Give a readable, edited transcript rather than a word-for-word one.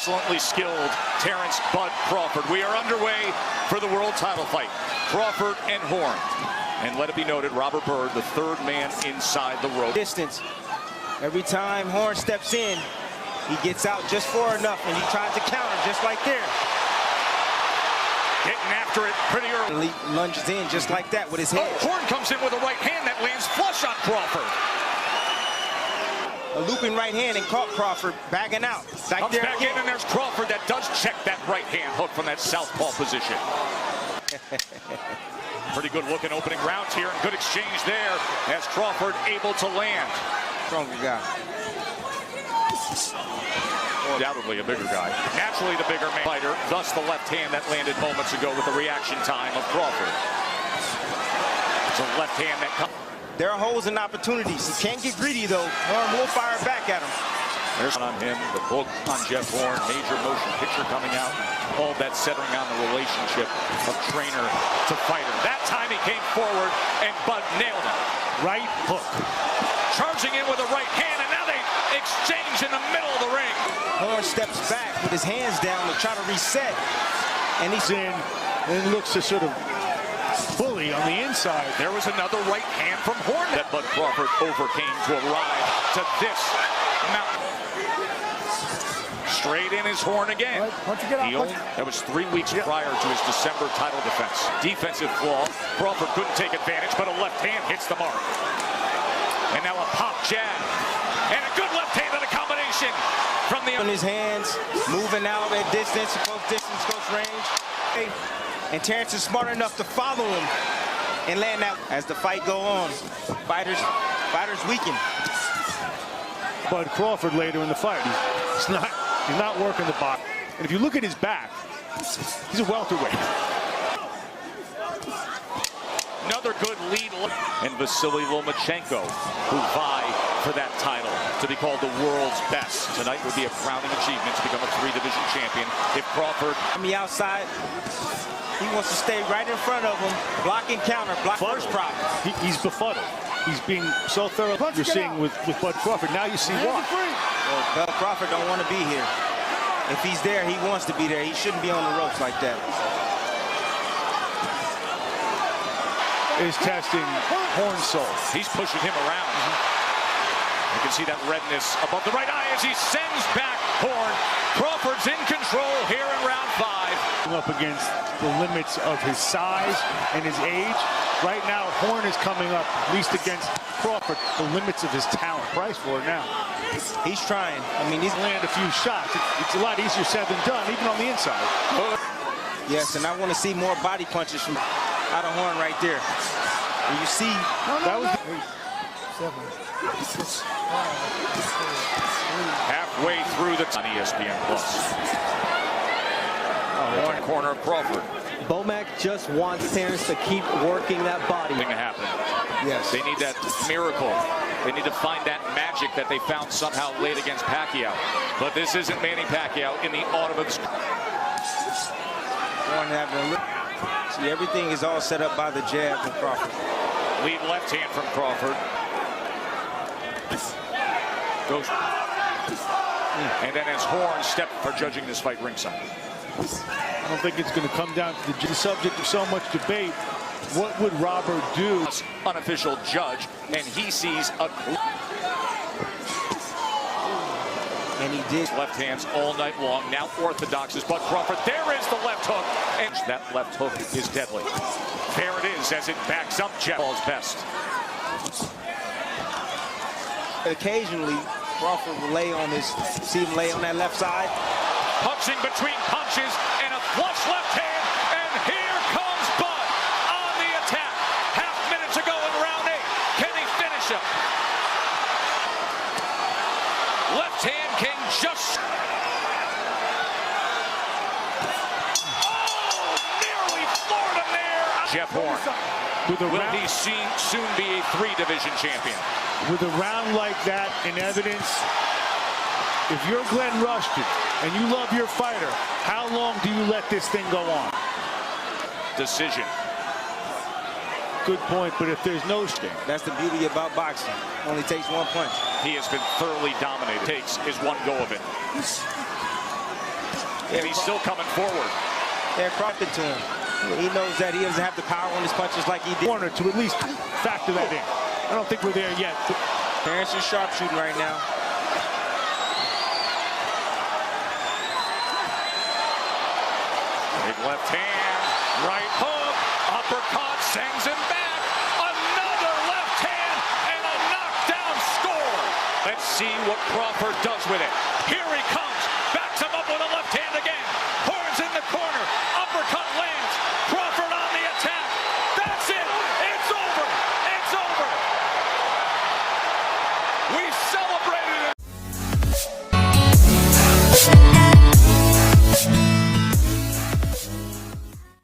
excellently skilled Terence "Bud" Crawford. We are underway for the world title fight. Crawford and Horn. And let it be noted, Robert Byrd, the third man inside the rope. Distance. Every time Horn steps in, he gets out just far enough, and he tries to counter just like there. Getting after it pretty early. He lunges in just like that with his head. Oh, Horn comes in with a right hand that lands flush on Crawford. A looping right hand and caught Crawford backing out. Comes back in, and there's Crawford that does check that right hand hook from that southpaw position. Pretty good looking opening rounds here, and good exchange there as Crawford able to land. Stronger guy. Undoubtedly a bigger guy. Naturally the bigger man fighter, thus the left hand that landed moments ago with the reaction time of Crawford. It's a left hand that comes. There are holes and opportunities. He can't get greedy though. Horn will fire back at him. There's on him, the book on Jeff Horn, major motion picture coming out. All that centering on the relationship of trainer to fighter. That time he came forward and Bud nailed him. Right hook. Charging in with a right hand, and now they exchange in the middle of the ring. Horn steps back with his hands down to try to reset. And he's in and looks to sort of bully on the inside. There was another right hand from Horn that Bud Crawford overcame to arrive to this mountain. Straight in his Horn again. That was 3 weeks prior to his December title defense. Defensive flaw. Crawford couldn't take advantage, but a left hand hits the mark. And now a pop jab. And a good left hand and a combination from the... In his hands, moving out at distance, close distance, close range. And Terence is smart enough to follow him and land out. As the fight go on, fighters weaken. Bud Crawford later in the fight, he's not working the box. And if you look at his back, he's a welterweight. Another good lead. And Vasily Lomachenko, who vie for that title to be called the world's best. Tonight would be a crowning achievement to become a 3-division champion. If Crawford... On the outside, he wants to stay right in front of him, block and counter, block first prop. He's befuddled. He's being so thorough. You're seeing with Bud Crawford. Now you see why. Well, Bud Crawford don't want to be here. If he's there, he wants to be there. He shouldn't be on the ropes like that. Is testing Horn's soul. He's pushing him around. You can see that redness above the right eye as he sends back Horn. Crawford's in control here in round 5. Up against the limits of his size and his age. Right now, Horn is coming up, at least against Crawford, the limits of his talent. Price for it now. He's trying. I mean, he's land a few shots. It's a lot easier said than done, even on the inside. Yes, and I want to see more body punches from out of Horn right there. And you see, that was 7, 6, 5, halfway through the on ESPN Plus. Horn corner of Crawford. Bomac just wants Terence to keep working that body. Thing to happen. yes, They need that miracle. They need to find that magic that they found somehow late against Pacquiao. But this isn't Manny Pacquiao in the autumn of the... Horn having a look. See, everything is all set up by the jab from Crawford. Lead left hand from Crawford. Goes. And then as Horn stepped for judging this fight ringside. I don't think it's going to come down to the subject of so much debate. What would Robert do? Unofficial judge, and he sees a... And he did. Left hands all night long. Now orthodox is Bud Crawford. There is the left hook. And that left hook is deadly. There it is as it backs up Jeff Hall's best. Occasionally, Crawford will lay on see him lay on that left side. Punching between punches and a flush left hand. And here comes Bud on the attack. Half minutes ago in round 8. Can he finish him? Left hand came just... Oh, nearly floored him there. Jeff Horn. Will he soon be a 3-division champion? With a round like that in evidence, if you're Glenn Rushton and you love your fighter, how long do you let this thing go on? Decision. Good point, but if there's no sting. That's the beauty about boxing. Only takes one punch. He has been thoroughly dominated. Takes is one go of it. and he's still coming forward. They're Crawford to him. He knows that he doesn't have the power on his punches like he did. Corner to at least factor that in. I don't think we're there yet. Terence is sharpshooting right now. Big left hand, right hook, uppercut, sends him back. Another left hand and a knockdown score. Let's see what Crawford does with it. Here he comes.